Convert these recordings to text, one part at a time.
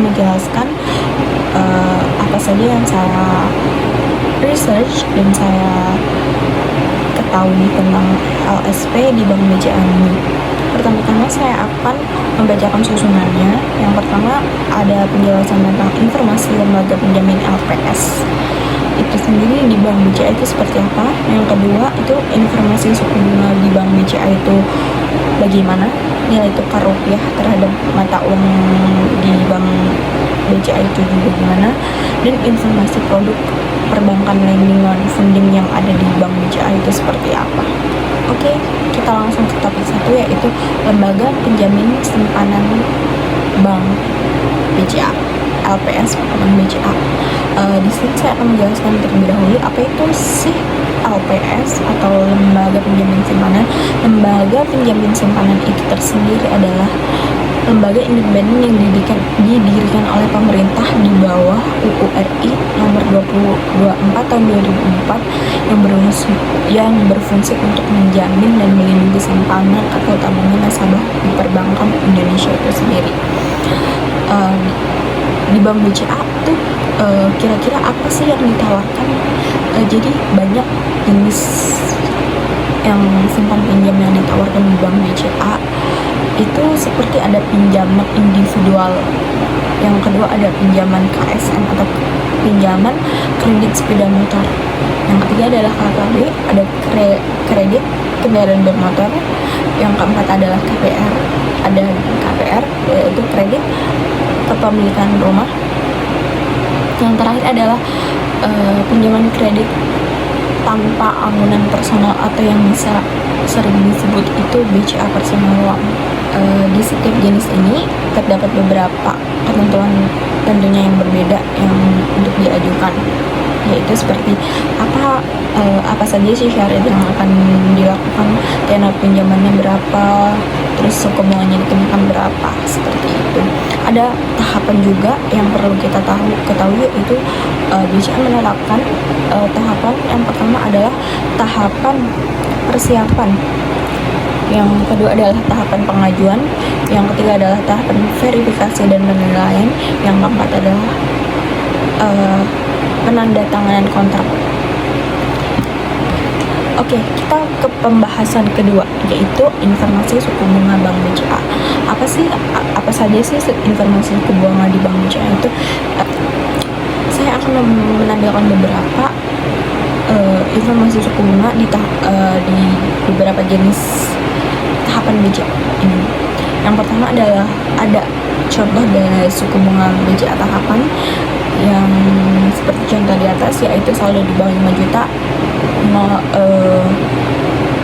menjelaskan apa saja yang saya research dan saya ketahui tentang LSP di Bank BCA ini. Pertama-tama saya akan membacakan susunannya. Yang pertama ada penjelasan tentang informasi lembaga penjamin LPS itu sendiri di Bank BCA itu seperti apa. Yang kedua itu informasi suku bunga di Bank BCA itu bagaimana, nilai tukar rupiah terhadap mata uang di Bank BCA itu juga bagaimana, dan informasi produk perbankan lending non funding yang ada di Bank BCA itu seperti apa. Oke, kita langsung ke topik 1, yaitu lembaga penjamin simpanan Bank BCA, LPS Bank BCA. Di sini saya akan menjelaskan terlebih dahulu apa itu sih LPS atau lembaga penjamin simpanan. Lembaga penjamin simpanan itu tersendiri adalah lembaga independen yang didirikan oleh pemerintah di bawah UU RI nomor 24 tahun 2004 yang berfungsi untuk menjamin dan melindungi simpanan atau tabungan nasabah di perbankan Indonesia itu sendiri. Di Bank BCA tuh kira-kira apa sih yang ditawarkan? Jadi banyak jenis yang simpan pinjam yang ditawarkan di Bank BCA. Itu seperti ada pinjaman individual, yang kedua ada pinjaman KSM atau pinjaman kredit sepeda motor, yang ketiga adalah KKB, ada kredit kendaraan bermotor, yang keempat adalah KPR, ada KPR yaitu kredit kepemilikan rumah, yang terakhir adalah pinjaman kredit tanpa amunan personal atau yang bisa sering disebut itu BCA personal loan. Di setiap jenis ini terdapat beberapa ketentuan tentunya yang berbeda yang untuk diajukan, yaitu seperti apa saja sih syarat yang akan dilakukan, tenor pinjamannya berapa, terus suku bunganya dikenakan berapa, seperti itu. Ada tahapan juga yang perlu kita ketahui, yaitu BCA menerapkan tahapan. Yang pertama adalah tahapan persiapan, yang kedua adalah tahapan pengajuan, yang ketiga adalah tahapan verifikasi dan penilaian, yang keempat adalah penandatanganan kontrak. Oke, kita ke pembahasan kedua, yaitu informasi suku bunga Bank BCA. Apa saja sih informasi suku bunga di Bank BCA itu? Saya akan menampilkan beberapa informasi suku bunga di beberapa jenis tahapan BCA ini. Yang pertama adalah ada contoh dari suku bunga BCA tahapan yang seperti contoh di atas, yaitu saldo di bawah 5 juta,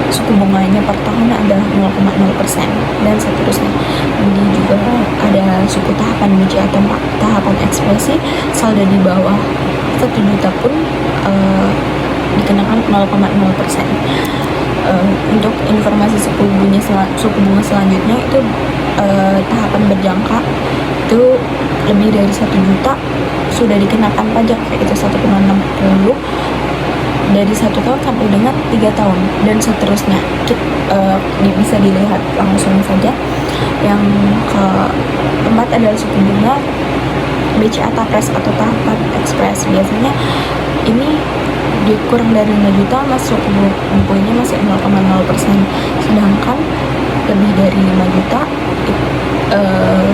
suku bunganya per tahun adalah 0,0% dan seterusnya. Ini juga ada suku tahapan BCA atau tahapan ekspresi, saldo di bawah 1 juta pun dikenakan 0,0%. Untuk informasi suku bunga selanjutnya itu tahapan berjangka, itu lebih dari 1 juta sudah dikenakan pajak, yaitu 1,60 dari 1 tahun sampai dengan 3 tahun dan seterusnya. Bisa dilihat langsung saja. Yang keempat adalah suku bunga BCA Tapres atau tahapan ekspres. Biasanya ini kurang dari 5 juta masuk bunganya masih 0,0%, sedangkan lebih dari 5 juta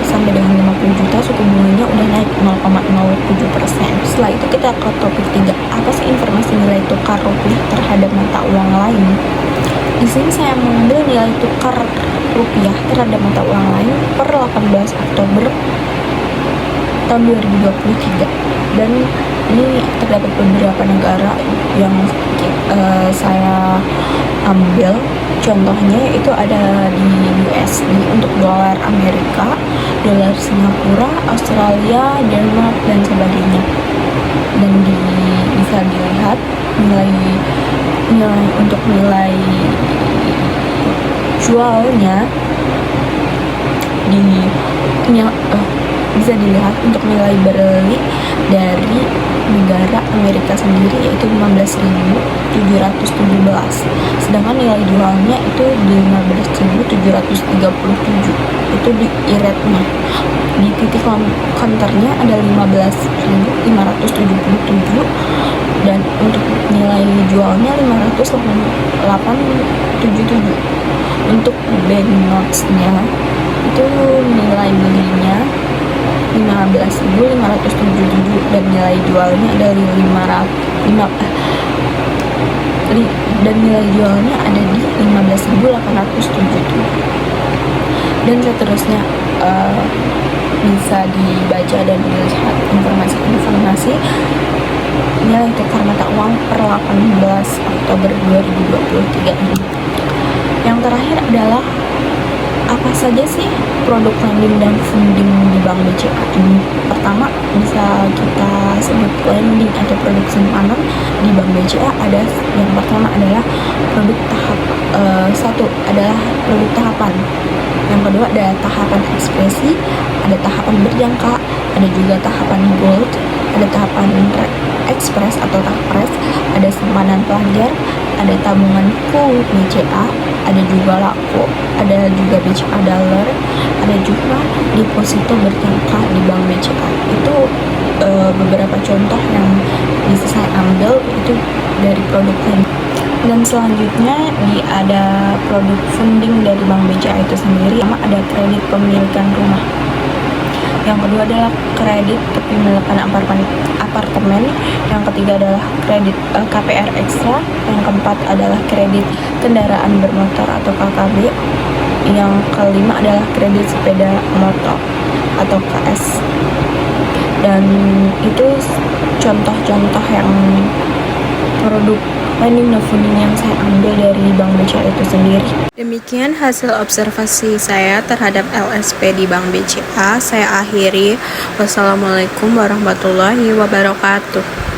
sampai dengan 50 juta suku bunganya udah naik 0,07%. Setelah itu kita ke topik 3, apa sih informasi nilai tukar rupiah terhadap mata uang lain. Di sini saya mengambil nilai tukar rupiah terhadap mata uang lain per 18 Oktober tahun 2023, dan ini terdapat beberapa negara yang saya ambil contohnya, itu ada di USD untuk dolar Amerika, dolar Singapura, Australia, Denmark, dan sebagainya. Dan bisa dilihat untuk nilai jualnya bisa dilihat untuk nilai beli dari negara Amerika sendiri yaitu 15.717, sedangkan nilai jualnya itu di 15.737, itu di e-rate-nya. Di titik counternya ada 15.577, dan untuk nilai jualnya 508.77. Untuk banknotes-nya itu nilai belinya 15.577 dan nilai jualnya ada dan nilai jualnya ada di 15.877. Dan seterusnya bisa dibaca dan dilihat informasi nilai tukar mata uang per 18 Oktober 2023 ini. Yang terakhir adalah apa saja sih produk lending dan funding di Bank BCA ini? Pertama, bisa kita sebut lending atau produk simpanan di Bank BCA. Ada yang pertama adalah produk satu adalah produk tahapan. Yang kedua ada tahapan ekspresi, ada tahapan berjangka, ada juga tahapan gold, ada tahapan ekspres atau tapres, ada simpanan pelajar, ada tabungan BCA, ada juga lako, ada juga BCA dollar, ada juga deposito berjangka di Bank BCA. Itu beberapa contoh yang bisa saya ambil itu dari produk ini. Dan selanjutnya ada produk funding dari Bank BCA itu sendiri. Sama ada kredit pemilikan rumah. Yang kedua adalah kredit kepemilikan apartemen. Yang ketiga adalah kredit KPR ekstra. Yang keempat adalah kredit kendaraan bermotor atau KKB. Yang kelima adalah kredit sepeda motor atau KS. Dan itu contoh-contoh yang produk lending dan funding yang saya ambil dari Bank BCA itu sendiri. Demikian hasil observasi saya terhadap LSP di Bank BCA. Saya akhiri. Wassalamualaikum warahmatullahi wabarakatuh.